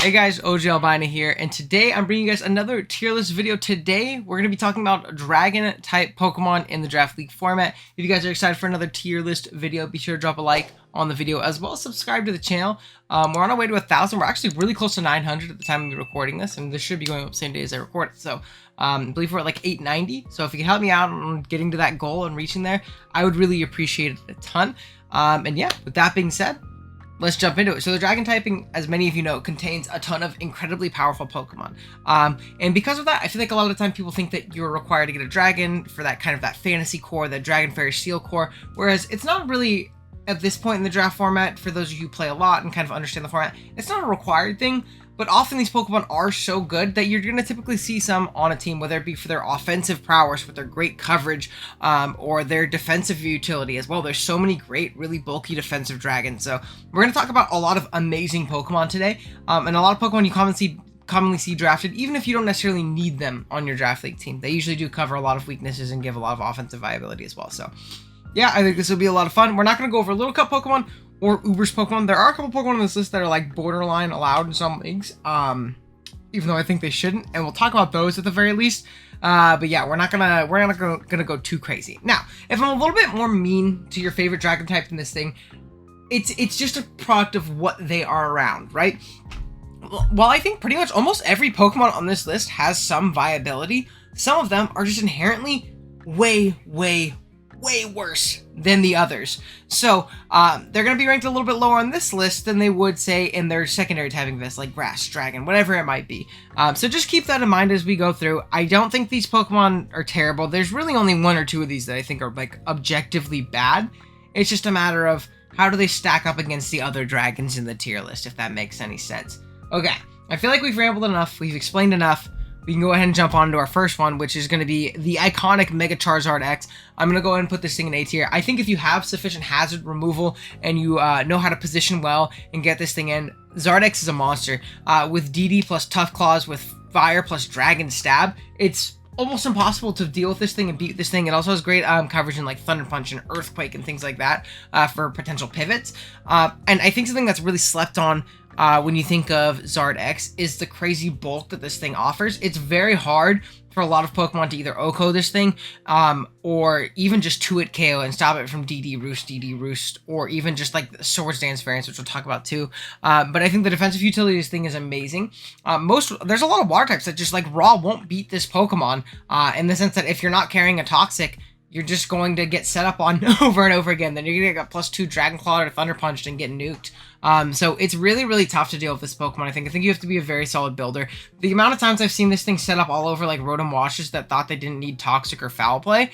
Hey guys, OGalbina here, and today I'm bringing you guys another tier list video. Today, we're going to be talking about Dragon-type Pokemon in the Draft League format. If you guys are excited for another tier list video, be sure to drop a like on the video, as well as subscribe to the channel. We're on our way to 1,000. We're actually really close to 900 at the time of recording this, and this should be going up the same day as I record it. So, I believe we're at like 890. So if you can help me out on getting to that goal and reaching there, I would really appreciate it a ton. And yeah, with that being said, let's jump into it. So the dragon typing, as many of you know, contains a ton of incredibly powerful Pokemon. And because of that, I feel like a lot of the time people think that you're required to get a dragon for that kind of that fantasy core, that Dragon Fairy Steel core, whereas it's not really, at this point in the draft format, for those of you who play a lot and kind of understand the format, it's not a required thing. But often these Pokemon are so good that you're going to typically see some on a team, whether it be for their offensive prowess with their great coverage, or their defensive utility as well. There's so many great, really bulky defensive dragons. So we're going to talk about a lot of amazing Pokemon today, and a lot of Pokemon you commonly see drafted, even if you don't necessarily need them on your draft league team. They usually do cover a lot of weaknesses and give a lot of offensive viability as well. So yeah, I think this will be a lot of fun. We're not going to go over Little Cup Pokemon or Uber's Pokemon. There are a couple Pokemon on this list that are like borderline allowed in some leagues, even though I think they shouldn't, and we'll talk about those at the very least. But yeah, we're not gonna go too crazy. Now, if I'm a little bit more mean to your favorite dragon type in this thing, it's just a product of what they are around, right? While I think pretty much almost every Pokemon on this list has some viability, some of them are just inherently way worse than the others. So they're going to be ranked a little bit lower on this list than they would, say, in their secondary typing list, like Grass, Dragon, whatever it might be. So just keep that in mind as we go through. I don't think these Pokemon are terrible. There's really only one or two of these that I think are like objectively bad. It's just a matter of how do they stack up against the other dragons in the tier list, if that makes any sense. Okay, I feel like we've rambled enough. We've explained enough. We can go ahead and jump on to our first one, which is going to be the iconic Mega Charizard X. I'm going to go ahead and put this thing in A tier. I think if you have sufficient hazard removal and you know how to position well and get this thing in, Zard X is a monster. With DD plus Tough Claws, with Fire plus Dragon Stab, it's almost impossible to deal with this thing and beat this thing. It also has great coverage in like Thunder Punch and Earthquake and things like that for potential pivots. And I think something that's really slept on when you think of Zard X is the crazy bulk that this thing offers. It's very hard for a lot of Pokemon to either OHKO this thing, or even just 2-hit KO and stop it from DD Roost, or even just like the Swords Dance variants, which we'll talk about too. But I think the defensive utility of this thing is amazing. There's a lot of water types that just like raw won't beat this Pokemon, in the sense that if you're not carrying a Toxic, you're just going to get set up on over and over again. Then you're going to get +2 Dragon Claw or Thunder Punched and get nuked. So it's really tough to deal with this Pokemon. I think you have to be a very solid builder. The amount of times I've seen this thing set up all over like Rotom Washes that thought they didn't need Toxic or Foul Play,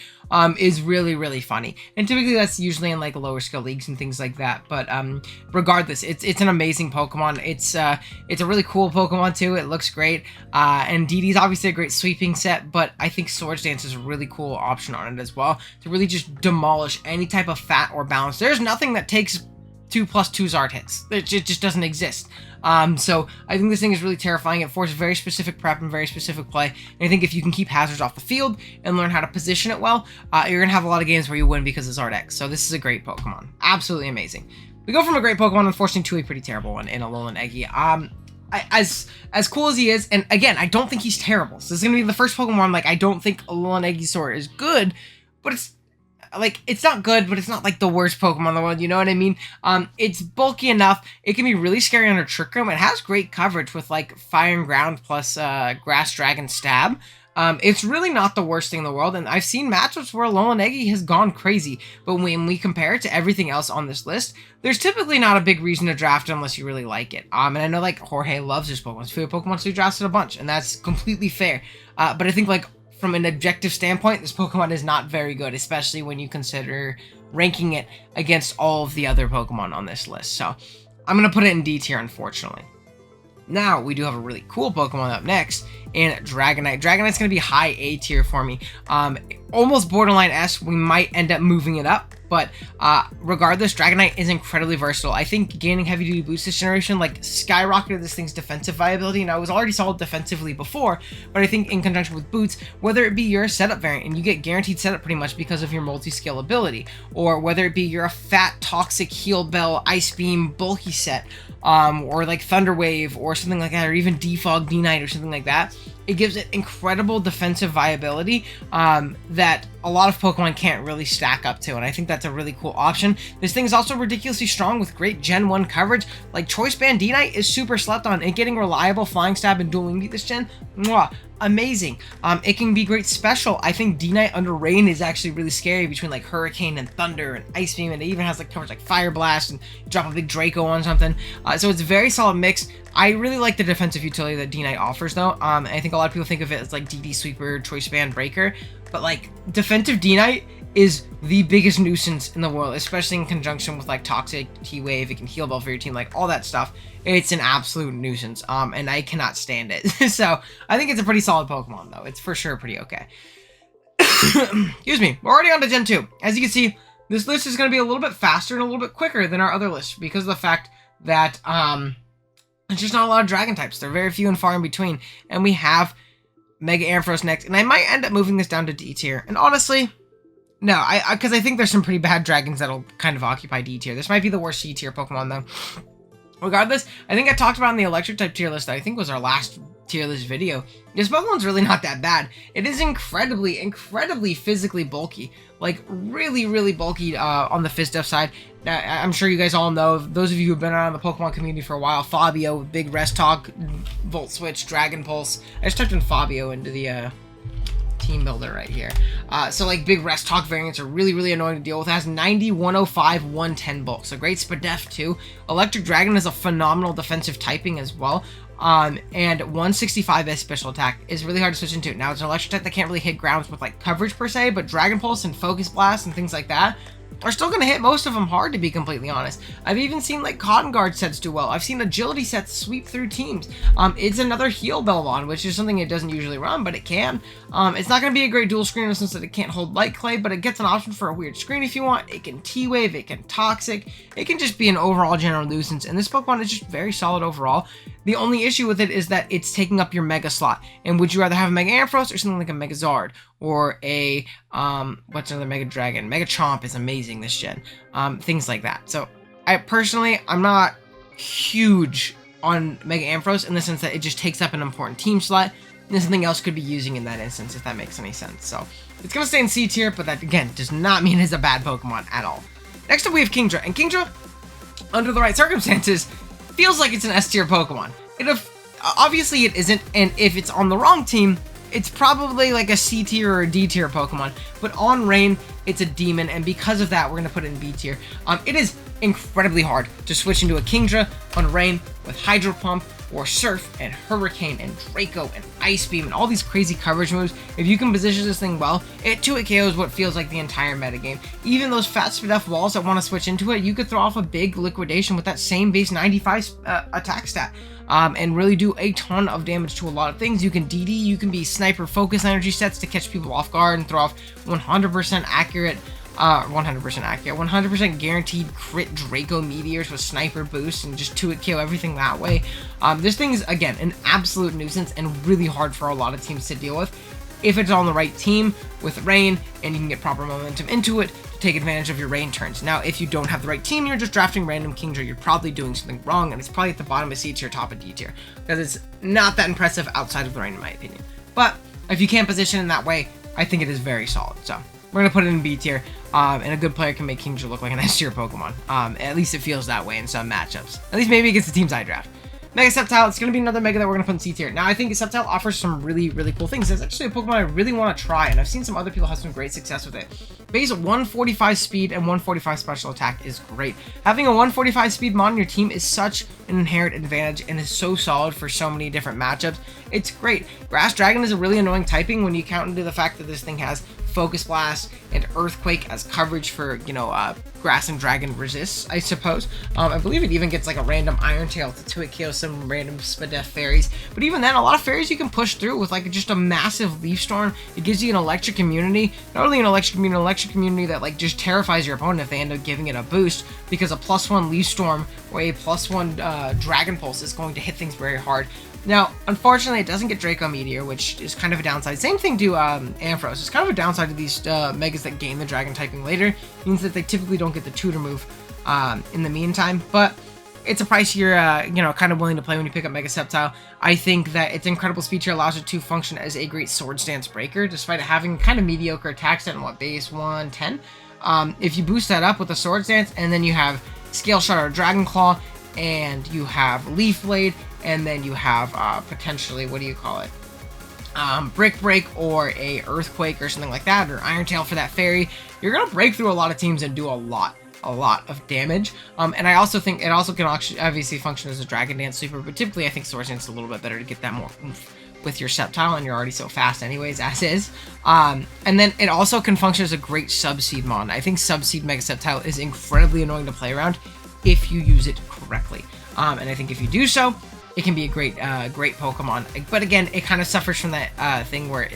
is really funny. And typically that's usually in like lower skill leagues and things like that. But regardless, it's an amazing Pokemon. It's a really cool Pokemon too. It looks great. And DD's obviously a great sweeping set, but I think Swords Dance is a really cool option on it as well to really just demolish any type of fat or balance. There's nothing that takes 2+2 Zard hits. It just doesn't exist. So I think this thing is really terrifying. It forces very specific prep and very specific play. And I think if you can keep hazards off the field and learn how to position it well, you're going to have a lot of games where you win because of Zard X. So this is a great Pokemon. Absolutely amazing. We go from a great Pokemon, unfortunately, to a pretty terrible one in Alolan Exeggutor. As cool as he is, and again, I don't think he's terrible. So this is going to be the first Pokemon, like, I don't think Alolan Exeggutor is good, but it's not good, but it's not like the worst Pokemon in the world, you know what I mean? It's bulky enough. It can be really scary under Trick Room. It has great coverage with like Fire and Ground plus Grass Dragon Stab. It's really not the worst thing in the world, and I've seen matchups where Alolan Exeggutor has gone crazy, but when we compare it to everything else on this list, there's typically not a big reason to draft it unless you really like it. And I know like Jorge loves his Pokemon. His favorite Pokemon, so he drafts it a bunch, and that's completely fair. But I think like from an objective standpoint, this Pokemon is not very good, especially when you consider ranking it against all of the other Pokemon on this list. So I'm going to put it in D tier, unfortunately. Now, we do have a really cool Pokemon up next in Dragonite. Dragonite's going to be high A tier for me. Almost borderline S. We might end up moving it up. But regardless, Dragonite is incredibly versatile. I think gaining heavy duty boots this generation like skyrocketed this thing's defensive viability. Now, it was already solid defensively before, but I think in conjunction with boots, whether it be your setup variant and you get guaranteed setup pretty much because of your multi-skill ability, or whether it be you're a fat toxic heal bell ice beam bulky set, or like Thunder Wave or something like that, or even Defog D-Knight or something like that, it gives it incredible defensive viability that a lot of Pokemon can't really stack up to, and I think that's a really cool option. This thing is also ridiculously strong with great Gen 1 coverage. Like, Choice Band D-Knight is super slept on, and getting reliable Flying Stab and Dual Wing Beat this gen, mwah, amazing. It can be great special. I think D-Knight under Rain is actually really scary between like Hurricane and Thunder and Ice Beam, and it even has like coverage like Fire Blast and drop a big Draco on something. So it's a very solid mix. I really like the defensive utility that D-Knight offers though. I think a lot of people think of it as like DD Sweeper, Choice Band Breaker, but like defensive D-Knight is the biggest nuisance in the world, especially in conjunction with like Toxic, T-Wave. It can heal bell for your team, like all that stuff. It's an absolute nuisance, and I cannot stand it. So I think it's a pretty solid Pokemon though. It's for sure pretty okay. Excuse me. We're already on to Gen 2. As you can see, this list is going to be a little bit faster and a little bit quicker than our other lists because of the fact that there's just not a lot of Dragon types. They're very few and far in between, and we have Mega Ampharos next, and I might end up moving this down to D tier. And honestly, no, because I think there's some pretty bad dragons that'll kind of occupy D tier. This might be the worst C tier Pokemon though. Regardless, I think I talked about in the electric type tier list that I think was our last tier list video. This Pokemon's really not that bad. It is incredibly physically bulky. Like really bulky on the Fizdef side. I'm sure you guys all know, those of you who've been around the Pokemon community for a while, Fabio, Big Rest Talk, Volt Switch, Dragon Pulse. I just typed in Fabio into the team builder right here. So like big Rest Talk variants are really annoying to deal with. It has 90, 105, 110 bulk. So great Spadef too. Electric Dragon is a phenomenal defensive typing as well. And 165 as special attack is really hard to switch into. Now it's an electric type that can't really hit grounds with like coverage per se, but Dragon Pulse and Focus Blast and things like that are still going to hit most of them hard, to be completely honest. I've even seen like Cotton Guard sets do well. I've seen agility sets sweep through teams. It's another heal Belvon, which is something it doesn't usually run, but it can. It's not going to be a great dual screen in the sense that it can't hold Light Clay, but it gets an option for a weird screen if you want. It can T-Wave, it can Toxic, it can just be an overall general nuisance, and this Pokemon is just very solid overall. The only issue with it is that it's taking up your Mega slot, and would you rather have a Mega Ampharos or something like a Mega Zard, or a, what's another Mega Dragon? Mega Chomp is amazing this gen. Things like that. So, I'm not huge on Mega Ampharos in the sense that it just takes up an important team slot, and something else could be using in that instance, if that makes any sense. So, it's going to stay in C tier, but that, again, does not mean it's a bad Pokemon at all. Next up, we have Kingdra, and Kingdra, under the right circumstances, feels like it's an S tier Pokemon. Obviously it isn't, and if it's on the wrong team, it's probably like a C tier or a D tier Pokemon, but on Rain, it's a demon, and because of that, we're going to put it in B tier. It is incredibly hard to switch into a Kingdra on Rain with Hydro Pump, or Surf, and Hurricane, and Draco, and Ice Beam, and all these crazy coverage moves. If you can position this thing well, it KOs what feels like the entire metagame. Even those fat Spadef walls that want to switch into it, you could throw off a big liquidation with that same base 95 attack stat. And really do a ton of damage to a lot of things. You can DD, you can be sniper focus energy sets to catch people off guard and throw off 100% accurate, 100% guaranteed crit Draco Meteors with sniper boost and just 2-hit KO everything that way. This thing is, again, an absolute nuisance and really hard for a lot of teams to deal with. If it's on the right team with Rain and you can get proper momentum into it to take advantage of your Rain turns. Now, if you don't have the right team, you're just drafting random Kingdra, you're probably doing something wrong, and it's probably at the bottom of C tier, top of D tier, because it's not that impressive outside of the Rain, in my opinion. But if you can't position in that way, I think it is very solid. So we're going to put it in B tier, and a good player can make Kingdra look like an S tier Pokemon. At least it feels that way in some matchups. At least maybe against the teams I draft. Mega Sceptile, it's going to be another Mega that we're going to put in C tier. Now, I think Sceptile offers some really cool things. It's actually a Pokemon I really want to try, and I've seen some other people have some great success with it. Base 145 speed and 145 special attack is great. Having a 145 speed mod on your team is such an inherent advantage and is so solid for so many different matchups. It's great. Grass Dragon is a really annoying typing when you count into the fact that this thing has Focus Blast and Earthquake as coverage for, Grass and Dragon resists, I suppose. I believe it even gets like a random Iron Tail to it, KO some random Spadef fairies. But even then, a lot of fairies you can push through with like just a massive Leaf Storm. It gives you an electric immunity. Not only an electric immunity that like just terrifies your opponent if they end up giving it a boost, because a +1 Leaf Storm or a +1 Dragon Pulse is going to hit things very hard. Now, unfortunately, it doesn't get Draco Meteor, which is kind of a downside. Same thing to Ampharos. It's kind of a downside to these Megas that gain the Dragon typing later. It means that they typically don't get the tutor move in the meantime, but it's a price you're, kind of willing to play when you pick up Mega Sceptile. I think that its incredible speed tier allows it to function as a great Sword Stance breaker, despite it having kind of mediocre attack stat in, base 110. If you boost that up with a Sword Stance, and then you have Scale Shot or Dragon Claw, and you have Leaf Blade, and then you have potentially, Brick Break or a Earthquake or something like that, or Iron Tail for that fairy, you're gonna break through a lot of teams and do a lot of damage. And I also think it also can obviously function as a Dragon Dance sweeper, but typically I think Sword Dance is a little bit better to get that more oomph with your Sceptile, and you're already so fast anyways, as is. And then it also can function as a great Subseed mon. I think Subseed Mega Sceptile is incredibly annoying to play around if you use it correctly. And I think if you do so, it can be a great Pokemon. But again, it kind of suffers from that thing where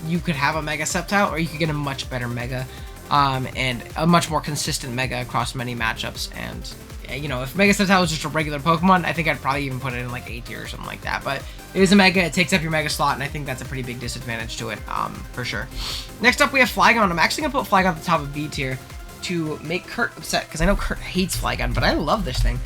you could have a Mega Sceptile, or you could get a much better Mega, and a much more consistent Mega across many matchups. And if Mega Sceptile was just a regular Pokemon, I think I'd probably even put it in like A tier or something like that. But it is a Mega, it takes up your Mega slot, and I think that's a pretty big disadvantage to it, for sure. Next up, we have Flygon. I'm actually gonna put Flygon at the top of B tier to make Kurt upset, because I know Kurt hates Flygon, but I love this thing.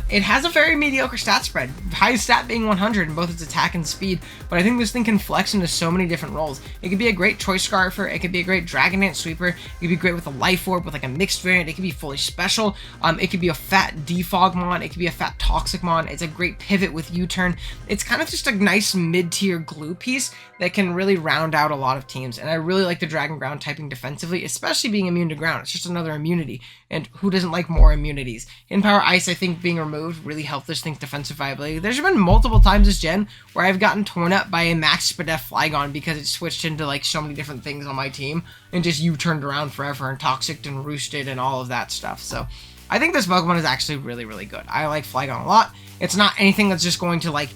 It has a very mediocre stat spread, highest stat being 100 in both its attack and speed, but I think this thing can flex into so many different roles. It could be a great Choice Scarfer, it could be a great Dragon Dance sweeper, it could be great with a Life Orb with like a mixed variant, it could be fully special, it could be a fat Defog mon, it could be a fat Toxic mon, it's a great pivot with U-turn. It's kind of just a nice mid-tier glue piece that can really round out a lot of teams, and I really like the Dragon Ground typing defensively, especially being immune to ground. It's just another immunity, and who doesn't like more immunities? In Power Ice, I think being removed really helped this thing's defensive viability. There's been multiple times this gen where I've gotten torn up by a Max Spadef Flygon because it switched into like so many different things on my team and just U-turned around forever and Toxiced and Roosted and all of that stuff. So I think this Pokemon is actually really, really good. I like Flygon a lot. It's not anything that's just going to like,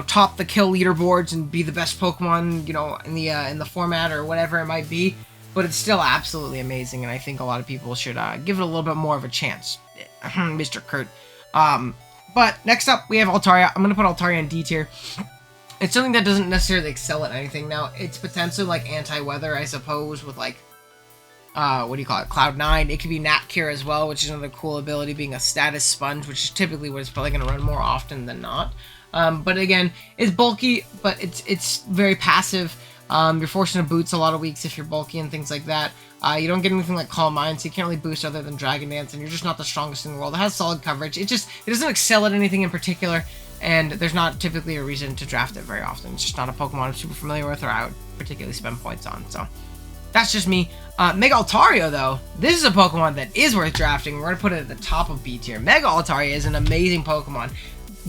top the kill leaderboards and be the best Pokemon, in the format or whatever it might be. But it's still absolutely amazing, and I think a lot of people should give it a little bit more of a chance, Mr. Kurt. But next up, we have Altaria. I'm going to put Altaria in D tier. It's something that doesn't necessarily excel at anything. Now, it's potentially like anti-weather, I suppose, with like, Cloud9. It could be Nap Cure as well, which is another cool ability, being a status sponge, which is typically what it's probably going to run more often than not. But again, it's bulky, but it's very passive. You're forced into boots a lot of weeks if you're bulky and things like that. You don't get anything like Calm Mind, so you can't really boost other than Dragon Dance, and you're just not the strongest in the world. It has solid coverage. It doesn't excel at anything in particular, and there's not typically a reason to draft it very often. It's just not a Pokemon I'm super familiar with or I would particularly spend points on. So that's just me. Mega Altaria, though, this is a Pokemon that is worth drafting. We're going to put it at the top of B tier. Mega Altaria is an amazing Pokemon.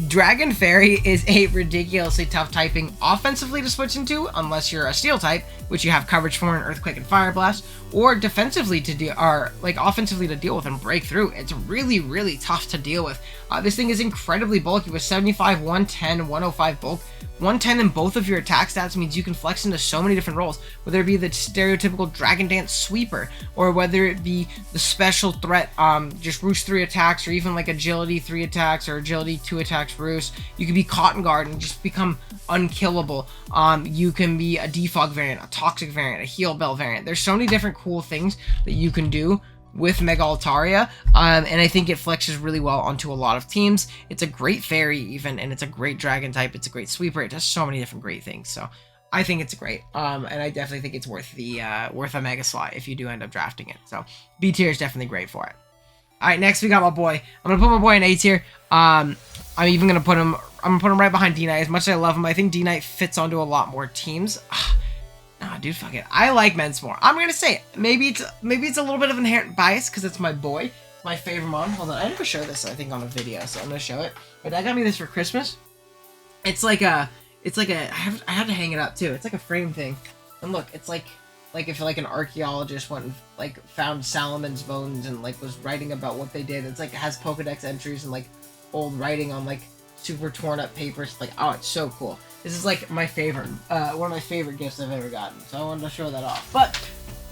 Dragon Fairy is a ridiculously tough typing offensively to switch into, unless you're a Steel type, which you have coverage for in Earthquake and Fire Blast, or defensively offensively to deal with and break through. It's really, really tough to deal with. This thing is incredibly bulky with 75, 110, 105 bulk. 110 in both of your attack stats means you can flex into so many different roles, whether it be the stereotypical Dragon Dance sweeper, or whether it be the special threat, just Roost 3 attacks, or even like Agility 3 attacks, or Agility 2 attacks Roost. You can be Cotton Guard and just become unkillable. You can be a Defog variant, a Toxic variant, a Heal Bell variant. There's so many different cool things that you can do with Mega Altaria, and I think it flexes really well onto a lot of teams. It's a great fairy even, and it's a great dragon type. It's a great sweeper. It does so many different great things. So I think it's great, and I definitely think it's worth a mega slot if you do end up drafting it. So B tier is definitely great for it. All right, next we got my boy. I'm gonna put my boy in A tier. I'm even gonna put him. I'm gonna put him right behind D-Knight. As much as I love him, I think D-Knight fits onto a lot more teams. Nah, dude, fuck it. I like Mensmore. I'm gonna say it. Maybe it's a little bit of inherent bias because it's my boy, my favorite mon. Hold on, I never showed this I think on a video, so I'm gonna show it. But Dad got me this for Christmas. I had to hang it up too. It's like a frame thing, and look, it's like like if like an archaeologist went and like found Salamence bones and like was writing about what they did. It's like it has Pokedex entries and like old writing on like super torn up papers. Like, oh, it's so cool. This is like my favorite, one of my favorite gifts I've ever gotten. So I wanted to show that off. But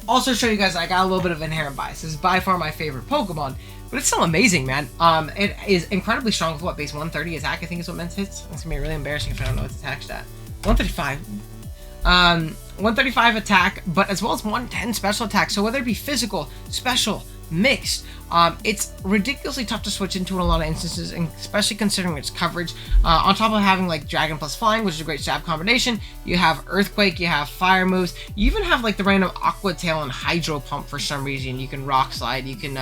also show you guys I got a little bit of inherent bias. This is by far my favorite Pokemon, but it's still amazing, man. It is incredibly strong with what, base 130 attack, I think is what Mence hits. It's gonna be really embarrassing if I don't know its attack stat. 135. 135 attack, but as well as 110 special attack. So whether it be physical, special, mixed, it's ridiculously tough to switch into in a lot of instances, and especially considering its coverage. On top of having like Dragon plus Flying, which is a great stab combination, you have Earthquake, you have Fire moves, you even have like the random Aqua Tail and Hydro Pump for some reason. You can Rock Slide, you can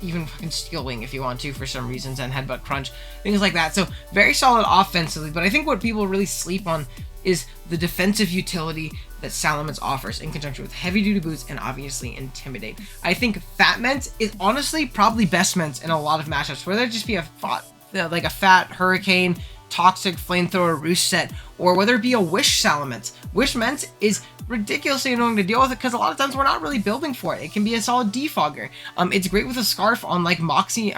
even fucking Steel Wing if you want to for some reasons, and Headbutt Crunch, things like that. So very solid offensively, but I think what people really sleep on is the defensive utility that Salamence offers in conjunction with heavy-duty boots and obviously Intimidate. I think Fat Mence is honestly probably best Mence in a lot of matchups, whether it just be a Fat Hurricane, Toxic, Flamethrower, Roost set, or whether it be a Wish Salamence. Wish Mence is ridiculously annoying to deal with because a lot of times we're not really building for it. It can be a solid defogger. It's great with a Scarf on like Moxie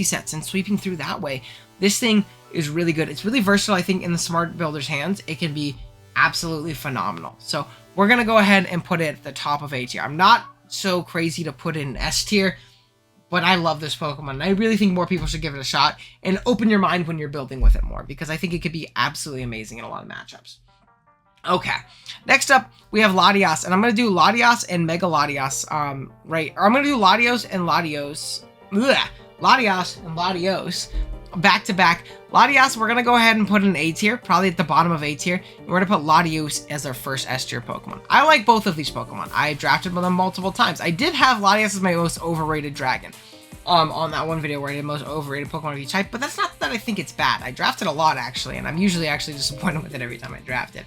sets and sweeping through that way. This thing is really good. It's really versatile. I think in the smart builder's hands, it can be absolutely phenomenal. So we're gonna go ahead and put it at the top of A tier. I'm not so crazy to put it in S tier, but I love this Pokemon, and I really think more people should give it a shot and open your mind when you're building with it more, because I think it could be absolutely amazing in a lot of matchups. Okay, next up we have Latias, and I'm gonna do Latias and Mega Latias, right? Or I'm gonna do Latios and Latios. Latias and Latios back to back. Latias, we're gonna go ahead and put in A tier, probably at the bottom of A tier. And we're gonna put Latios as our first S tier Pokemon. I like both of these Pokemon. I drafted them multiple times. I did have Latias as my most overrated dragon. On that one video where I did most overrated Pokemon of each type, but that's not that I think it's bad. I drafted a lot actually, and I'm usually actually disappointed with it every time I draft it.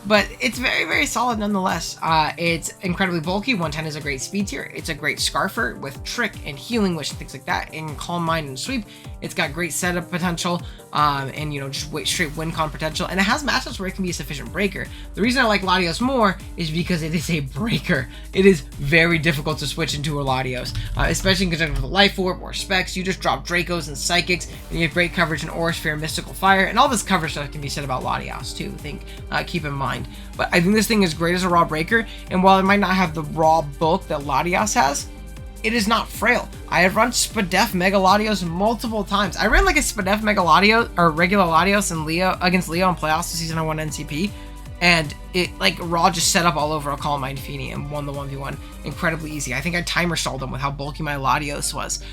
But it's very, very solid nonetheless. It's incredibly bulky. 110 is a great speed tier. It's a great Scarfer with Trick and Healing Wish and things like that, and Calm Mind and Sweep. It's got great setup potential, and you know, just straight win con potential, and it has matchups where it can be a sufficient breaker. The reason I like Latios more is because it is a breaker. It is very difficult to switch into a Latios, especially in conjunction with a Life Orb or Specs. You just drop Dracos and Psychics, and you have great coverage in Aura Sphere, Mystical Fire, and all this coverage stuff can be said about Latios too, keep in mind. But I think this thing is great as a raw breaker, and while it might not have the raw bulk that Latios has, it is not frail. I have run Spadef Mega Latios multiple times. I ran like a Spadef Mega Latios or regular Latios in Leo against Leo in playoffs this season. I won NCP, and it like raw just set up all over a Calm Mind Feeny and won the 1v1 incredibly easy. I think I timer stalled him with how bulky my Latios was.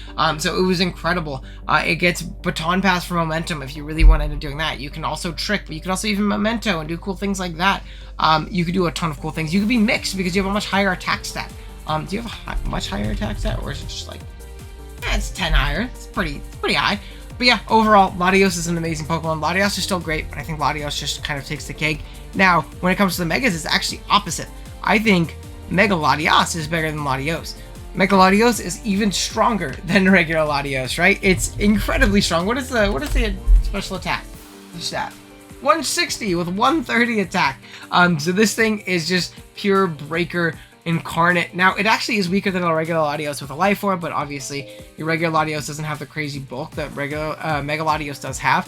So it was incredible. It gets Baton Pass for Momentum if you really want to end up doing that. You can also Trick, but you can also even Memento and do cool things like that. You could do a ton of cool things. You could be mixed because you have a much higher attack stat. Do you have a much higher attack stat, or is it just like, it's 10 higher? It's pretty high. But yeah, overall, Latios is an amazing Pokemon. Latios is still great, but I think Latios just kind of takes the cake. Now, when it comes to the Megas, it's actually opposite. I think Mega Latias is better than Latios. Mega Latios is even stronger than regular Latios, right? It's incredibly strong. What is the special attack? The stat? 160 with 130 attack. So this thing is just pure breaker incarnate. Now, it actually is weaker than a regular Latios with a Life Orb, but obviously your regular Latios doesn't have the crazy bulk that regular Mega Latios does have.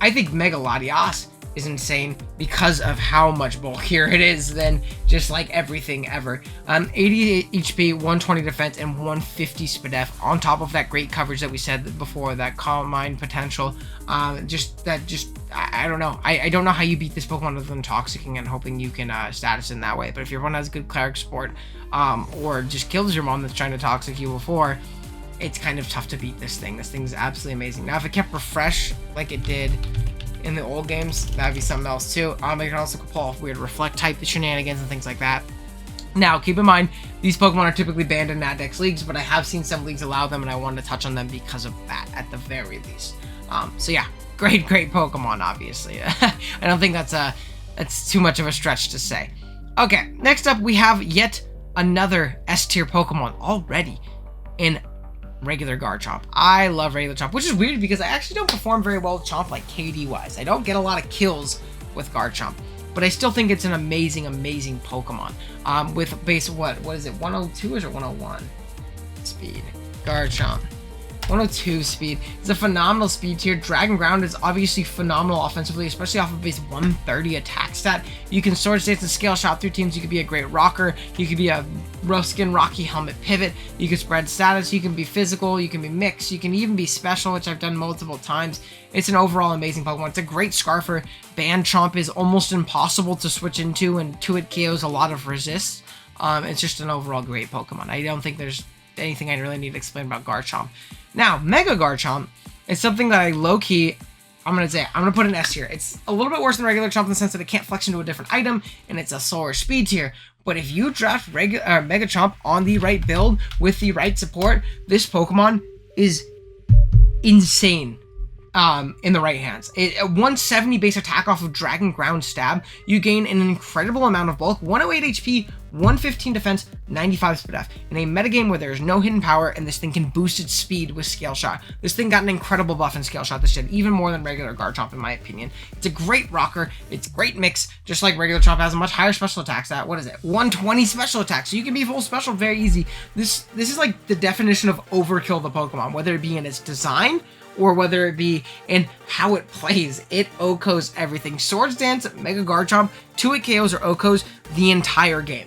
I think Mega Latias is insane because of how much bulkier it is than just like everything ever. 80 HP, 120 defense, and 150 Spadef on top of that great coverage that we said before, that Calm Mind potential. I don't know. I don't know how you beat this Pokemon other than Toxicking and hoping you can status in that way. But if your opponent has good Cleric Support, or just kills your mom that's trying to Toxic you before, it's kind of tough to beat this thing. This thing's absolutely amazing. Now, if it kept Refresh like it did in the old games, that'd be something else too. It can also pull off weird Reflect type shenanigans and things like that. Now, keep in mind, these Pokemon are typically banned in Natdex leagues, but I have seen some leagues allow them, and I wanted to touch on them because of that, at the very least. So yeah, great Pokemon, obviously. I don't think that's too much of a stretch to say. Okay, next up, we have yet another S-tier Pokemon already in regular Garchomp. I love regular Chomp, which is weird because I actually don't perform very well with Chomp like KD wise. I don't get a lot of kills with Garchomp. but I still think it's an amazing, amazing Pokemon. With base, what is it, 102 or 101 speed? Garchomp. 102 speed. It's a phenomenal speed tier. Dragon Ground is obviously phenomenal offensively, especially off of base 130 attack stat. You can Swords Dance and Scale Shot through teams. You could be a great rocker. You could be a rough skin Rocky Helmet pivot. You can spread status. You can be physical. You can be mixed. You can even be special, which I've done multiple times. It's an overall amazing Pokemon. It's a great Scarfer. Chomp is almost impossible to switch into, and 2-hit KOs a lot of resists. It's just an overall great Pokemon. I don't think there's anything I really need to explain about Garchomp. Now, Mega Garchomp is something that I low-key, I'm going to put an S tier. It's a little bit worse than regular Chomp in the sense that it can't flex into a different item, and it's a slower speed tier. But if you draft Mega Chomp on the right build with the right support, this Pokemon is insane. In the right hands. At 170 base attack off of Dragon Ground Stab, you gain an incredible amount of bulk, 108 HP, 115 defense, 95 speed F. In a metagame where there's no hidden power and this thing can boost its speed with Scale Shot. This thing got an incredible buff in Scale Shot this gen, even more than regular Garchomp in my opinion. It's a great rocker, it's a great mix, just like regular Chomp has a much higher special attack stat. What is it? 120 special attack, so you can be full special very easy. This is like the definition of overkill the Pokemon, whether it be in its design or whether it be in how it plays. It OHKOs everything. Swords Dance, Mega Garchomp, 2-hit KOs or OHKOs the entire game.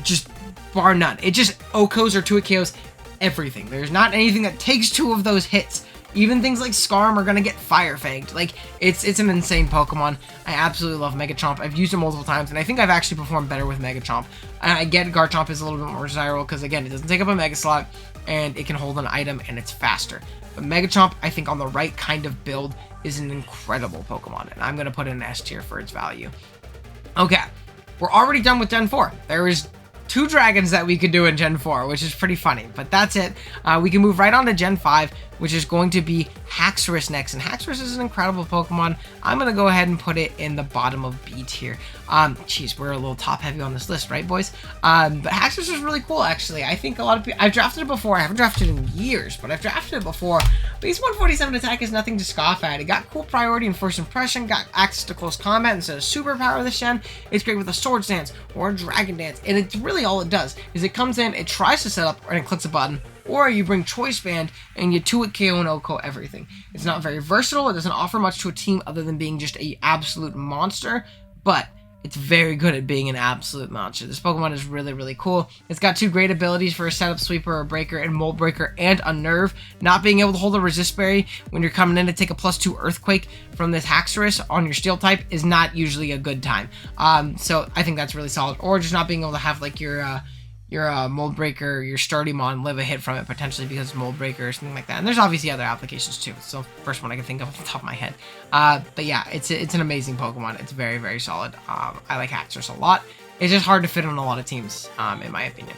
Just bar none. It just OHKOs or 2-hit KOs everything. There's not anything that takes 2 of those hits. Even things like Scarm are gonna get Fire Fanged. Like, it's an insane Pokemon. I absolutely love Mega Chomp. I've used it multiple times, and I think I've actually performed better with Mega Chomp. I get Garchomp is a little bit more desirable because, again, it doesn't take up a Mega Slot, and it can hold an item, and it's faster. But Mega Chomp, I think on the right kind of build, is an incredible Pokemon, and I'm going to put it in S tier for its value. Okay, we're already done with Gen 4. There is 2 dragons that we could do in Gen 4, which is pretty funny, but that's it. We can move right on to Gen 5, which is going to be Haxorus next, and Haxorus is an incredible Pokemon. I'm going to go ahead and put it in the bottom of B tier. Geez, we're a little top heavy on this list, right, boys? But Haxorus is really cool, actually. I think a lot of people, I've drafted it before. I haven't drafted it in years, but I've drafted it before. Base 147 attack is nothing to scoff at. It got cool priority and first impression, got access to close combat instead of superpower this gen. It's great with a Swords Dance or a Dragon Dance, and it's really all it does is it comes in, it tries to set up, and it clicks a button, or you bring Choice Band and you 2-hit KO and OHKO everything. It's not very versatile. It doesn't offer much to a team other than being just an absolute monster, but it's very good at being an absolute monster. This Pokemon is really, really cool. It's got 2 great abilities for a setup, sweeper, or breaker, and mold breaker, and Unnerve. Not being able to hold a resist berry when you're coming in to take a +2 earthquake from this Haxorus on your steel type is not usually a good time. So I think that's really solid. Or just not being able to have like your Mold Breaker, your Sturdy Mon live a hit from it potentially because of Mold Breaker or something like that. And there's obviously other applications too. It's the first one I can think of off the top of my head. But yeah, it's an amazing Pokemon. It's very, very solid. I like Haxorus a lot. It's just hard to fit on a lot of teams, in my opinion.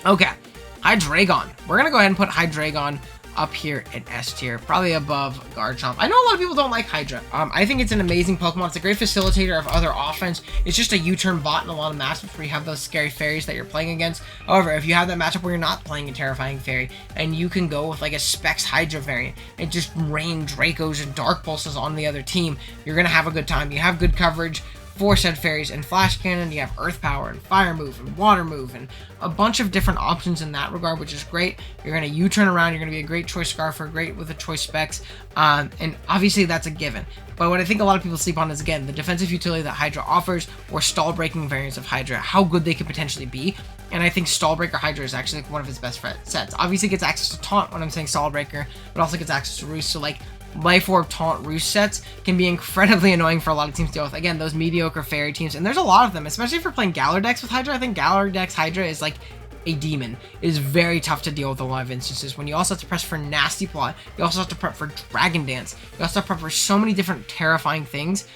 Okay, Hydreigon. We're going to go ahead and put Hydreigon up here in S tier, probably above Garchomp. I know a lot of people don't like Hydra. I think it's an amazing Pokemon. It's a great facilitator of other offense. It's just a U-turn bot in a lot of matchups where you have those scary fairies that you're playing against. However, if you have that matchup where you're not playing a terrifying fairy and you can go with like a Specs Hydra variant and just rain Dracos and Dark Pulses on the other team, you're going to have a good time. You have good coverage for said fairies and Flash Cannon. You have Earth Power and Fire Move and Water Move and a bunch of different options in that regard, which is great. You're going to U-turn around. You're going to be a great choice Scarfer, great with the choice Specs, and obviously that's a given. But what I think a lot of people sleep on is, again, the defensive utility that Hydra offers, or stall breaking variants of Hydra, how good they could potentially be. And I think Stall Breaker Hydra is actually like one of his best sets. Obviously it gets access to Taunt when I'm saying Stall Breaker, but also gets access to Roost. So like Life Orb, Taunt, Roost sets can be incredibly annoying for a lot of teams to deal with. Again, those mediocre fairy teams, and there's a lot of them, especially if you're playing Galar decks with Hydra. I think Galar decks Hydra is like a demon. It is very tough to deal with a lot of instances when you also have to press for Nasty Plot. You also have to prep for Dragon Dance. You also have to prep for so many different terrifying things.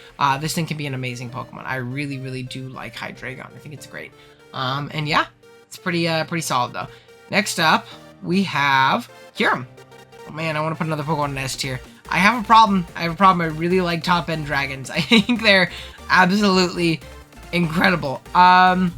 This thing can be an amazing Pokemon. I really, really do like Hydreigon. I think it's great. And yeah, it's pretty solid though. Next up, we have Kyurem. Oh man, I want to put another Pokemon in S tier. I have a problem. I really like top-end dragons. I think they're absolutely incredible. Oh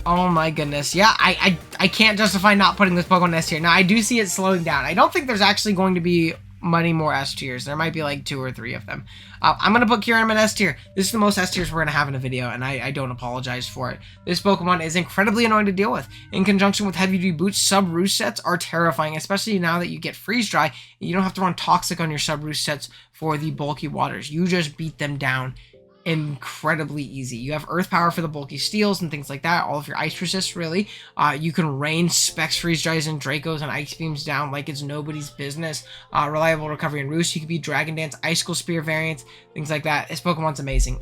my goodness. Yeah, I can't justify not putting this Pokemon in S tier. Now, I do see it slowing down. I don't think there's actually going to be many more S tiers. There might be like 2 or 3 of them. I'm going to put Kyurem in S tier. This is the most S tiers we're going to have in a video, and I don't apologize for it. This Pokemon is incredibly annoying to deal with. In conjunction with heavy duty boots, sub roost sets are terrifying, especially now that you get freeze dry. You don't have to run toxic on your sub roost sets for the bulky waters. You just beat them down incredibly easy. You have earth power for the bulky steels and things like that. All of your ice resists, really. You can rain specs, freeze dries, and Dracos and ice beams down like it's nobody's business. Reliable recovery and roost. You can be Dragon Dance, Icicle Spear variants, things like that. This Pokemon's amazing.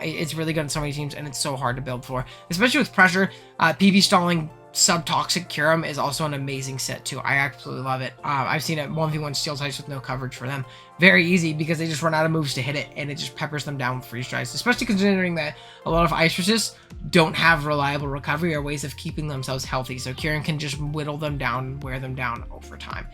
It's really good on so many teams, and it's so hard to build for, especially with pressure. PB stalling Subtoxic Kyurem is also an amazing set too. I absolutely love it. I've seen it 1v1 steel types with no coverage for them. Very easy because they just run out of moves to hit it, and it just peppers them down with freeze dries, especially considering that a lot of ice resists don't have reliable recovery or ways of keeping themselves healthy, so Kyurem can just whittle them down and wear them down over time.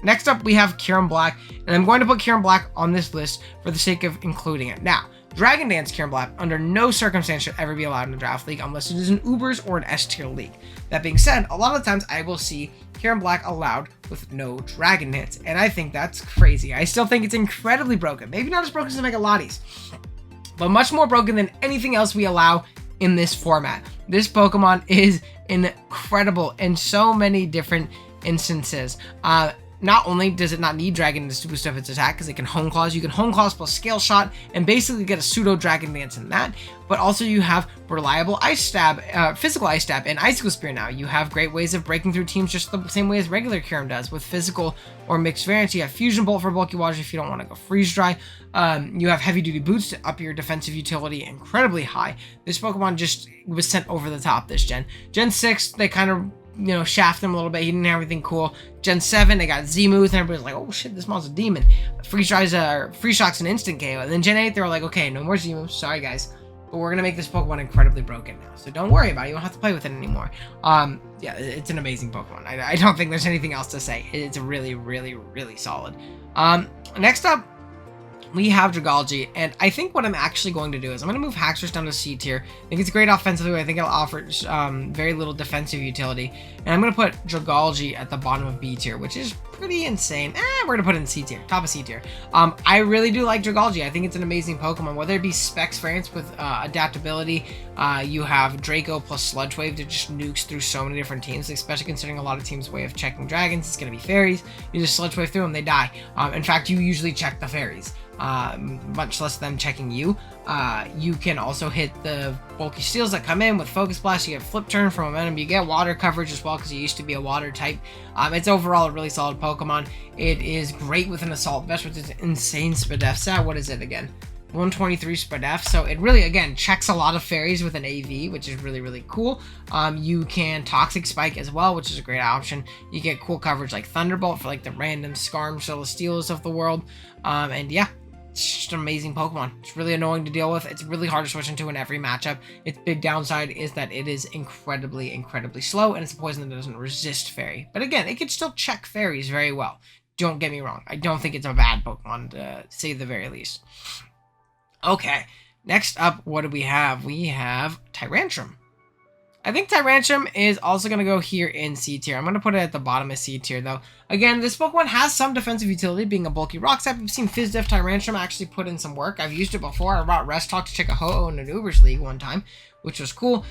Next up, we have Kyurem Black, and I'm going to put Kyurem Black on this list for the sake of including it. Now, Dragon Dance Kyurem Black under no circumstance should ever be allowed in the draft league unless it is an Ubers or an S tier league. That being said, a lot of times I will see Kyurem Black allowed with no Dragon Dance, and I think that's crazy. I still think it's incredibly broken. Maybe not as broken as Mega Latias, but much more broken than anything else we allow in this format. This Pokemon is incredible in so many different instances. Not only does it not need Dragon Dance to boost up its attack because it can Hone Claws, you can Hone Claws plus Scale Shot and basically get a pseudo Dragon Dance in that, but also you have reliable Ice Stab, physical Ice Stab, and Icicle Spear now. You have great ways of breaking through teams just the same way as regular Kyurem does with physical or mixed variants. You have Fusion Bolt for bulky waters if you don't want to go freeze dry. You have heavy duty boots to up your defensive utility incredibly high. This Pokemon just was sent over the top this gen. Gen 6, they kind of shaft him a little bit. He didn't have everything cool. Gen 7, they got Z-moves, and everybody's like, oh shit, this monster's a demon. Freeze dries, Free Shock's an instant KO. And then Gen 8, they were like, okay, no more Z-moves. Sorry, guys. But we're going to make this Pokemon incredibly broken now. So don't worry about it. You don't have to play with it anymore. Yeah, it's an amazing Pokemon. I don't think there's anything else to say. It's really, really, really solid. Next up, we have Dragalge, and I think what I'm actually going to do is I'm going to move Haxorus down to C tier. I think it's great offensively. I think it'll offer very little defensive utility. And I'm going to put Dragalge at the bottom of B tier, which is pretty insane. We're going to put it in C tier, top of C tier. I really do like Dragalge. I think it's an amazing Pokemon, whether it be specs variants with adaptability. You have Draco plus Sludge Wave that just nukes through so many different teams, especially considering a lot of teams' way of checking dragons. It's going to be fairies. You just Sludge Wave through them, they die. In fact, you usually check the fairies. Much less them checking you. You can also hit the bulky steels that come in with Focus Blast. You get Flip Turn for momentum. You get water coverage as well because it used to be a water type. It's overall a really solid Pokemon. It is great with an Assault Vest, which is insane Spadef stat. What is it again? 123 Spadef. So it really, again, checks a lot of fairies with an AV, which is really, really cool. You can Toxic Spike as well, which is a great option. You get cool coverage like Thunderbolt for like the random Skarm Celesteals of the world. And yeah, it's just an amazing Pokemon. It's really annoying to deal with. It's really hard to switch into in every matchup. Its big downside is that it is incredibly, incredibly slow, and it's a poison that doesn't resist Fairy. But again, it can still check Fairies very well. Don't get me wrong. I don't think it's a bad Pokemon, to say the very least. Okay, next up, what do we have? We have Tyrantrum. I think Tyrantrum is also going to go here in C tier. I'm going to put it at the bottom of C tier, though. Again, this Pokemon has some defensive utility, being a bulky rock type. I've seen FizzDef Tyrantrum actually put in some work. I've used it before. I brought Rest Talk to check a Ho-Oh in an Ubers League one time, which was cool.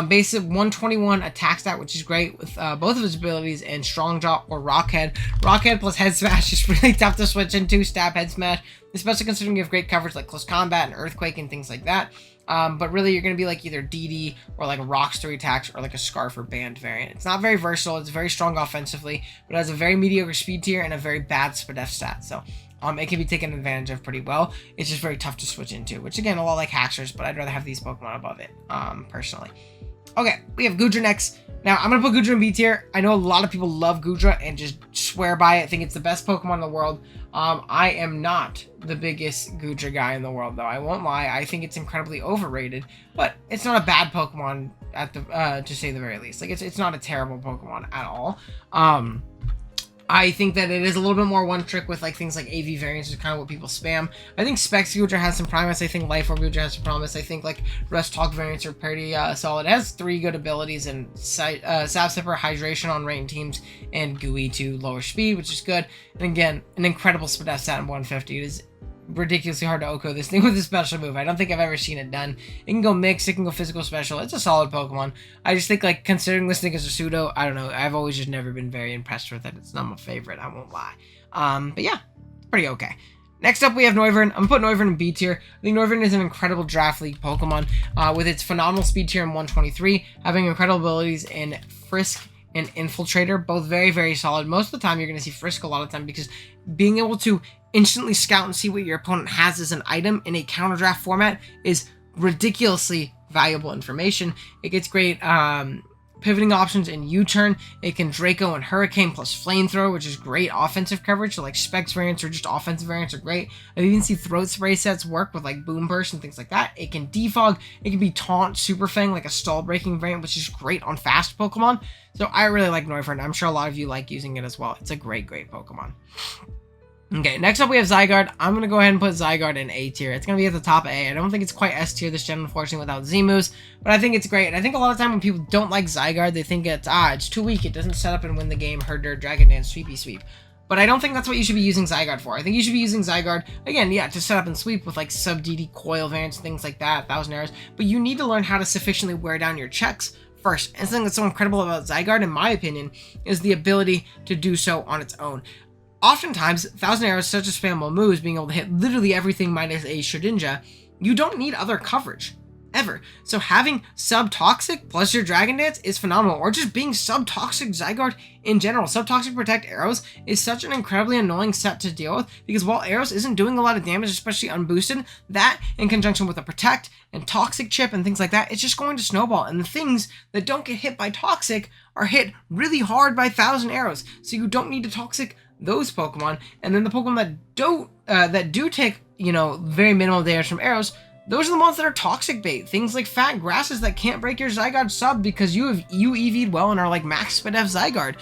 Basic 121 attack stat, which is great with both of his abilities, and Strong Jaw or Rockhead. Rockhead plus Head Smash is really tough to switch into. Stab Head Smash, especially considering you have great coverage like Close Combat and Earthquake and things like that. But really, you're going to be like either DD or like a Rocks 3 attacks or like a Scarf or Band variant. It's not very versatile. It's very strong offensively, but it has a very mediocre speed tier and a very bad Spadef stat. So it can be taken advantage of pretty well. It's just very tough to switch into, which again, a lot like Haxorus, but I'd rather have these Pokemon above it, personally. Okay, we have Goodra next. Now, I'm going to put Goodra in B tier. I know a lot of people love Goodra and just swear by it. I think it's the best Pokemon in the world. I am not the biggest Goodra guy in the world, though. I won't lie. I think it's incredibly overrated, but it's not a bad Pokemon at the to say the very least. Like, it's not a terrible Pokemon at all. I think that it is a little bit more one trick with like things like AV variants is kind of what people spam. I think Specs Goodra has some promise. I think Life Orb Goodra has some promise. I think like Rest Talk variants are pretty solid. It has 3 good abilities and Sap Sipper, Hydration on rain teams, and Gooey to lower speed, which is good. And again, an incredible stat in 150. It is ridiculously hard to OHKO this thing with a special move. I don't think I've ever seen it done. It can go mix, it can go physical special. It's a solid Pokemon. I just think, like, considering this thing as a pseudo, I don't know, I've always just never been very impressed with it. It's not my favorite, I won't lie. But yeah, it's pretty okay. Next up, we have Noivern. I'm going to put Noivern in B tier. I think Noivern is an incredible Draft League Pokemon with its phenomenal speed tier in 123, having incredible abilities in Frisk and Infiltrator, both very, very solid. Most of the time, you're going to see Frisk a lot of time because being able to instantly scout and see what your opponent has as an item in a counter draft format is ridiculously valuable information. It gets great pivoting options in U-turn. It can Draco and Hurricane plus Flamethrower, which is great offensive coverage. So like Specs variants or just offensive variants are great. I've even seen Throat Spray sets work with like Boom Burst and things like that. It can defog. It can be Taunt, Super Fang, like a stall breaking variant, which is great on fast Pokemon. So I really like Noivern. I'm sure a lot of you like using it as well. It's a great, great Pokemon. Okay, next up we have Zygarde. I'm going to go ahead and put Zygarde in A tier. It's going to be at the top A. I don't think it's quite S tier this gen, unfortunately, without Z-moves, but I think it's great. And I think a lot of time when people don't like Zygarde, they think it's too weak. It doesn't set up and win the game, Herder, Dragon Dance, Sweepy Sweep. But I don't think that's what you should be using Zygarde for. I think you should be using Zygarde, again, yeah, to set up and sweep with like sub-DD coil variants, things like that, 1000 arrows. But you need to learn how to sufficiently wear down your checks first. And something that's so incredible about Zygarde, in my opinion, is the ability to do so on its own. Oftentimes, 1000 arrows, such as spammable moves, being able to hit literally everything minus a Shedinja, you don't need other coverage, ever. So having sub-toxic plus your Dragon Dance is phenomenal, or just being sub-toxic Zygarde in general. Sub-toxic Protect Arrows is such an incredibly annoying set to deal with, because while Arrows isn't doing a lot of damage, especially unboosted, that in conjunction with a Protect and Toxic Chip and things like that, it's just going to snowball, and the things that don't get hit by Toxic are hit really hard by 1000 arrows, so you don't need to Toxic those Pokemon. And then the Pokemon that do take, you know, very minimal damage from arrows, those are the ones that are toxic bait. Things like fat grasses that can't break your Zygarde sub because you EV'd well and are like max speed F Zygarde.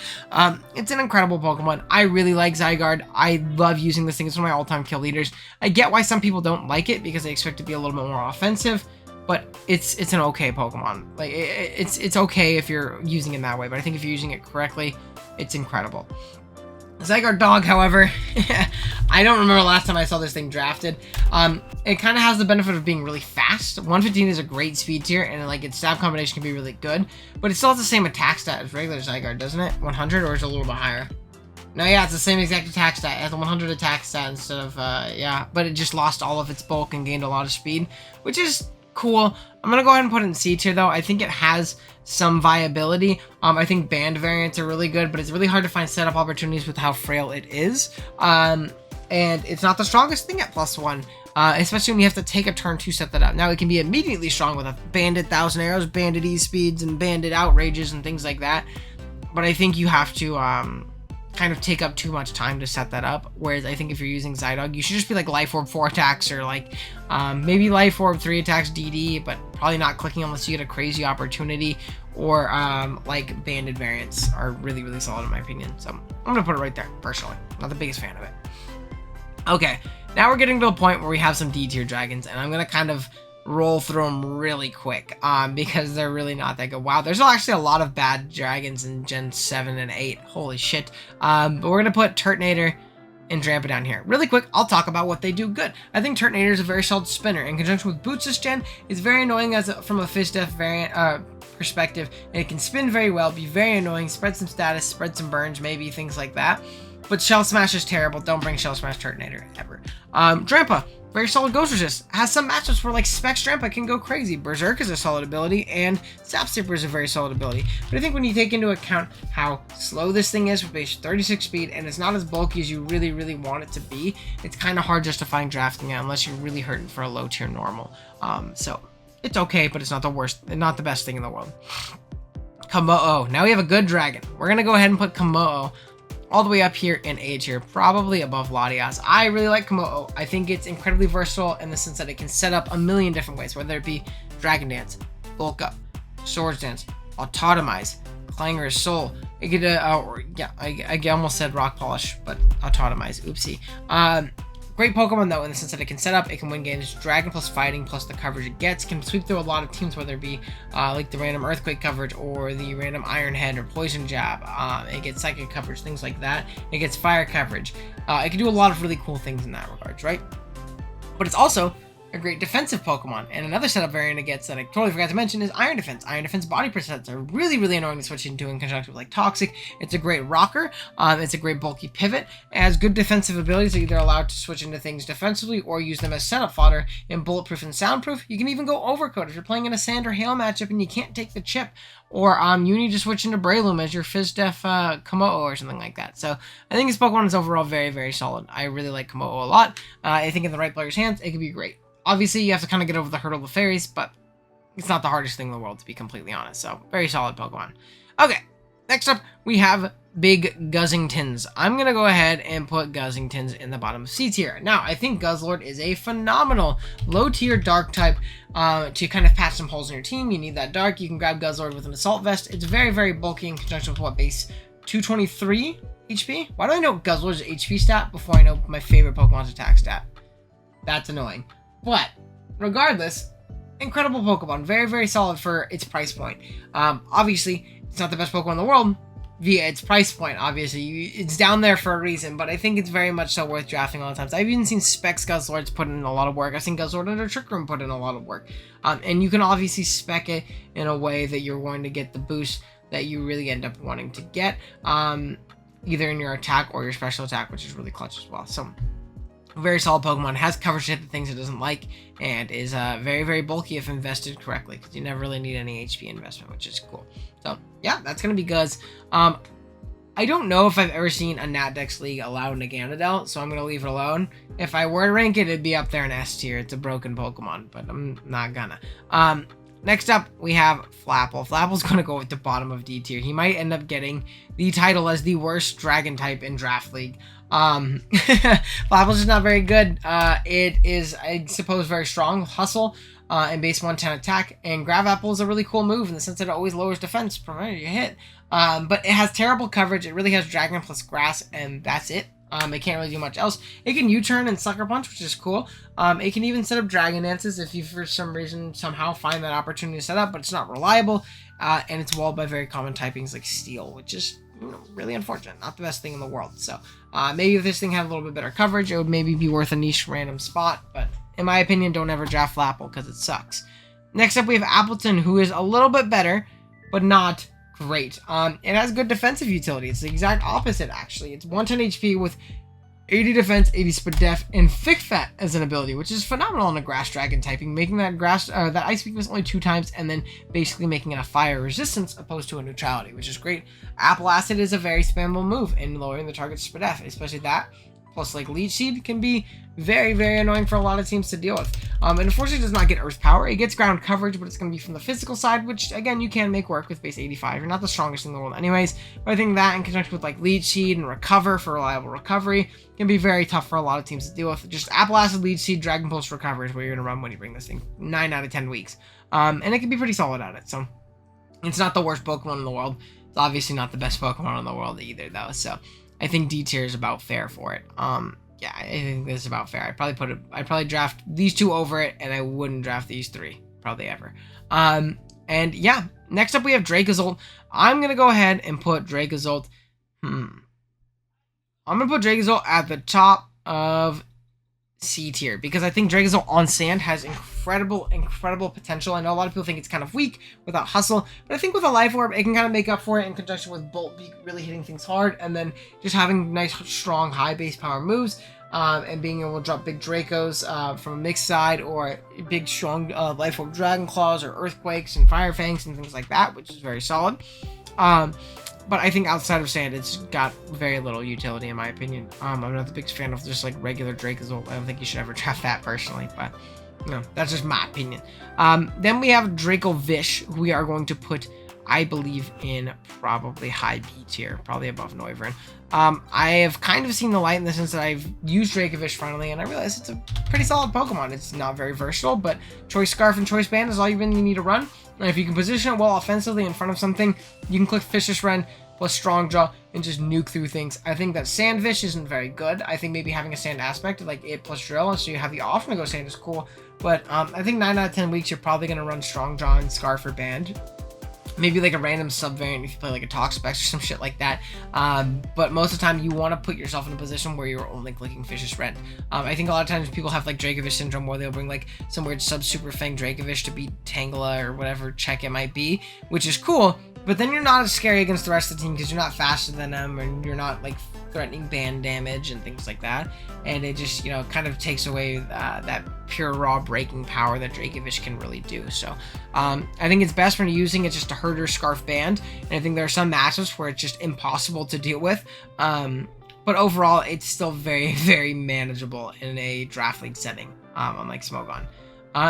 It's an incredible Pokemon. I really like Zygarde. I love using this thing. It's one of my all-time kill leaders. I get why some people don't like it because they expect it to be a little bit more offensive, but it's an okay Pokemon. Like it's okay if you're using it that way, but I think if you're using it correctly, it's incredible. Zygarde Dog, however, I don't remember last time I saw this thing drafted. It kind of has the benefit of being really fast. 115 is a great speed tier, and like its stab combination can be really good, but it still has the same attack stat as regular Zygarde, doesn't it? 100, or is it a little bit higher? No, yeah, it's the same exact attack stat. It has a 100 attack stat instead of, yeah, but it just lost all of its bulk and gained a lot of speed, which is cool. I'm going to go ahead and put it in C tier, though. I think it has some viability. I think band variants are really good, but it's really hard to find setup opportunities with how frail it is. And it's not the strongest thing at +1, especially when you have to take a turn to set that up. Now, it can be immediately strong with a banded 1000 arrows, banded E-speeds, and banded outrages and things like that. But I think you have to kind of take up too much time to set that up. Whereas I think if you're using Zydog, you should just be like Life Orb 4 attacks, or like maybe Life Orb 3 attacks DD, but probably not clicking unless you get a crazy opportunity, or like banded variants are really, really solid in my opinion. So I'm gonna put it right there, personally. Not the biggest fan of it. Okay, now we're getting to a point where we have some D tier dragons, and I'm gonna kind of roll through them really quick because they're really not that good. Wow, there's actually a lot of bad dragons in Gen 7 and 8. Holy shit. But we're going to put Turtonator and Drampa down here. Really quick, I'll talk about what they do good. I think Turtonator is a very solid spinner. In conjunction with Boots this gen, it's very annoying from a Fizz-Def variant perspective, and it can spin very well, be very annoying, spread some status, spread some burns, maybe, things like that. But Shell Smash is terrible. Don't bring Shell Smash Turtonator ever. Drampa, very solid Ghost Resist. Has some matchups where like Specs Drampa can go crazy. Berserk is a solid ability, and Sap Sipper is a very solid ability. But I think when you take into account how slow this thing is with base 36 speed, and it's not as bulky as you really, really want it to be, it's kind of hard justifying drafting it unless you're really hurting for a low tier normal. So it's okay, but it's not the worst, not the best thing in the world. Komodo. Now we have a good dragon. We're gonna go ahead and put Komodo all the way up here in A tier, probably above Latias. I really like Komodo. I think it's incredibly versatile in the sense that it can set up a million different ways, whether it be Dragon Dance, Bulk Up, Swords Dance, Autotomize, Clangor's Soul. It could, I almost said Rock Polish, but Autotomize, oopsie. Great Pokemon though, in the sense that it can set up, it can win games, Dragon plus Fighting plus the coverage it gets, can sweep through a lot of teams, whether it be like the random Earthquake coverage or the random Iron Head or Poison Jab. It gets Psychic coverage, things like that. It gets Fire coverage. It can do a lot of really cool things in that regards, right? But it's also a great defensive Pokemon. And another setup variant it gets that I totally forgot to mention is Iron Defense. Iron Defense body percents are really, really annoying to switch into in conjunction with like Toxic. It's a great rocker. It's a great bulky pivot. It has good defensive abilities that either allowed to switch into things defensively or use them as setup fodder in Bulletproof and Soundproof. You can even go Overcoat if you're playing in a Sand or Hail matchup and you can't take the chip, or you need to switch into Breloom as your Fizz-Def Komodo or something like that. So I think this Pokemon is overall very, very solid. I really like Komodo a lot. I think in the right player's hands, it could be great. Obviously, you have to kind of get over the hurdle of fairies, but it's not the hardest thing in the world, to be completely honest. So, very solid Pokemon. Okay, next up, we have Big Guzzingtons. I'm going to go ahead and put Guzzingtons in the bottom of C tier. Now, I think Guzzlord is a phenomenal low-tier dark type to kind of patch some holes in your team. You need that dark. You can grab Guzzlord with an Assault Vest. It's very, very bulky in conjunction with what base? 223 HP? Why do I know Guzzlord's HP stat before I know my favorite Pokemon's attack stat? That's annoying. But regardless, incredible Pokemon. Very, very solid for its price point. Obviously, it's not the best Pokemon in the world via its price point. Obviously, it's down there for a reason, but I think it's very much so worth drafting all the times. I've even seen Specs Guzzlords put in a lot of work. I've seen Guzzlord under Trick Room put in a lot of work. And you can obviously spec it in a way that you're going to get the boost that you really end up wanting to get, either in your attack or your special attack, which is really clutch as well. So, very solid Pokemon, has coverage to hit the things it doesn't like, and is very, very bulky if invested correctly, because you never really need any HP investment, which is cool. So, yeah, that's going to be Guzz. I don't know if I've ever seen a Natdex League allow Naganadel, so I'm going to leave it alone. If I were to rank it, it'd be up there in S tier. It's a broken Pokemon, but I'm not gonna. Next up, we have Flapple. Flapple's going to go at the bottom of D tier. He might end up getting the title as the worst Dragon type in Draft League. Flapple's just not very good. It is, I suppose, very strong. Hustle, and base 110 attack. And Grab Apple is a really cool move in the sense that it always lowers defense provided you hit. But it has terrible coverage. It really has Dragon plus Grass, and that's it. It can't really do much else. It can U-turn and Sucker Punch, which is cool. It can even set up Dragon Dances if you, for some reason, somehow find that opportunity to set up, but it's not reliable. And it's walled by very common typings like Steel, which is, you know, really unfortunate. Not the best thing in the world. So maybe if this thing had a little bit better coverage, it would maybe be worth a niche random spot. But in my opinion, don't ever draft Flapple because it sucks. Next up, we have Appleton, who is a little bit better, but not great. It has good defensive utility. It's the exact opposite, actually. It's 110 HP with 80 defense, 80 speed def, and Thick Fat as an ability, which is phenomenal in a Grass Dragon typing, making that that Ice weakness only 2 times, and then basically making it a Fire resistance opposed to a neutrality, which is great. Apple Acid is a very spammable move in lowering the target's speed def, especially that. Plus, like, Leech Seed can be very, very annoying for a lot of teams to deal with. And unfortunately, it does not get Earth Power. It gets ground coverage, but it's going to be from the physical side, which, again, you can make work with base 85. You're not the strongest in the world anyways. But I think that, in conjunction with, like, Leech Seed and Recover for reliable recovery, can be very tough for a lot of teams to deal with. Just Apple Acid, Leech Seed, Dragon Pulse, Recover is where you're going to run when you bring this thing 9 out of 10 weeks. And it can be pretty solid at it. So, it's not the worst Pokemon in the world. It's obviously not the best Pokemon in the world either, though. So, I think D tier is about fair for it. Yeah, I think this is about fair. I'd probably draft these 2 over it, and I wouldn't draft these 3, probably ever. And yeah, next up we have Dracozolt. I'm gonna go ahead and put Dracozolt. I'm gonna put Dracozolt at the top of C tier because I think Dracozolt on sand has incredible potential. I know a lot of people think it's kind of weak without Hustle, but I think with a Life Orb, it can kind of make up for it in conjunction with Bolt Beak really hitting things hard, and then just having nice, strong, high base power moves, and being able to drop big Dracos from a mixed side, or big, strong Life Orb Dragon Claws, or Earthquakes and Fire Fangs and things like that, which is very solid. But I think outside of sand, it's got very little utility in my opinion. I'm not the biggest fan of just like regular Dracozolt. I don't think you should ever draft that personally, but you know, that's just my opinion. Then we have Dracovish, who we are going to put I believe in probably high B tier, probably above Noivern. I have kind of seen the light in the sense that I've used Dracovish finally, and I realize it's a pretty solid Pokemon. It's not very versatile, but Choice Scarf and Choice Band is all you really need to run. And if you can position it well offensively in front of something, you can click Vicious Rend plus Strong Jaw and just nuke through things. I think that Sandvish isn't very good. I think maybe having a Sand aspect, like it plus Drill, so you have the option to go Sand is cool. But I think 9 out of 10 weeks, you're probably going to run Strong Jaw and Scarf or Band. Maybe like a random subvariant if you play like a Toxapex or some shit like that. But most of the time you want to put yourself in a position where you're only clicking Vicious Rend. I think a lot of times people have like Dracovish syndrome where they'll bring like some weird sub-super Fang Dracovish to beat Tangela or whatever check it might be, which is cool. But then you're not as scary against the rest of the team because you're not faster than them and you're not like threatening band damage and things like that. And it just, you know, kind of takes away that pure raw breaking power that Dracovish can really do. So I think it's best when you're using it just to hurt or Scarf Band. And I think there are some matchups where it's just impossible to deal with. But overall, it's still very, very manageable in a draft league setting, unlike Smogon.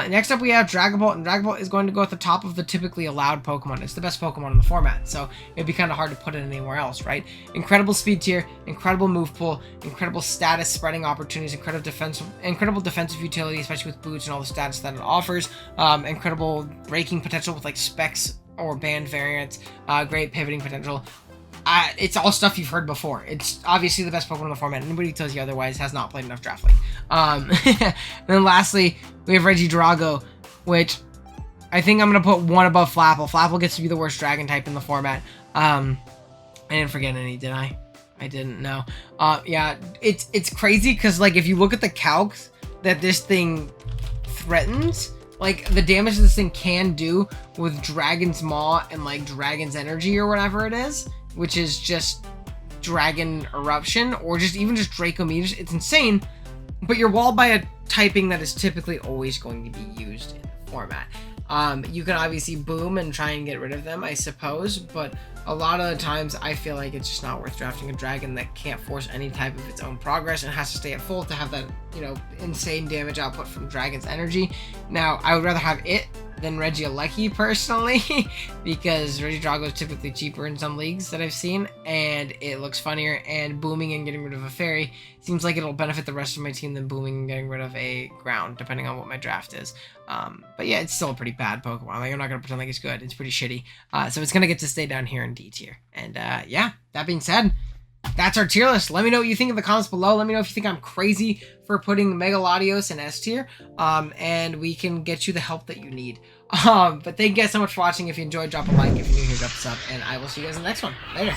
Next up, we have Dragapult, and Dragapult is going to go at the top of the typically allowed Pokemon. It's the best Pokemon in the format, so it'd be kind of hard to put it anywhere else, right? Incredible speed tier, incredible move pool, incredible status spreading opportunities, incredible defensive utility, especially with boots and all the stats that it offers, incredible breaking potential with like specs or band variants, great pivoting potential. It's all stuff you've heard before. It's obviously the best Pokemon in the format. Anybody who tells you otherwise has not played enough Draft League. And then lastly, we have Regidrago, which I think I'm going to put one above Flapple. Flapple gets to be the worst Dragon type in the format. I didn't forget any, did I? I didn't know. Yeah, it's crazy because like if you look at the calcs that this thing threatens, like the damage this thing can do with Dragon's Maw and like Dragon's Energy or whatever it is, which is just Dragon Eruption, or just even just Draco Meters. It's insane, but you're walled by a typing that is typically always going to be used in the format. You can obviously boom and try and get rid of them, I suppose, but a lot of the times I feel like it's just not worth drafting a dragon that can't force any type of its own progress and has to stay at full to have that, you know, insane damage output from Dragon's Energy. Now, I would rather have it than Regieleki personally, because Regidrago is typically cheaper in some leagues that I've seen, and it looks funnier, and booming and getting rid of a fairy seems like it'll benefit the rest of my team than booming and getting rid of a ground, depending on what my draft is. But yeah, it's still a pretty bad Pokemon. Like, I'm not going to pretend like it's good. It's pretty shitty. So it's going to get to stay down here in D tier. And yeah, that being said, that's our tier list. Let me know what you think in the comments below. Let me know if you think I'm crazy for putting Mega Latios in S tier. And we can get you the help that you need. But thank you guys so much for watching. If you enjoyed, drop a like. If you're new here, drop a sub. And I will see you guys in the next one. Later.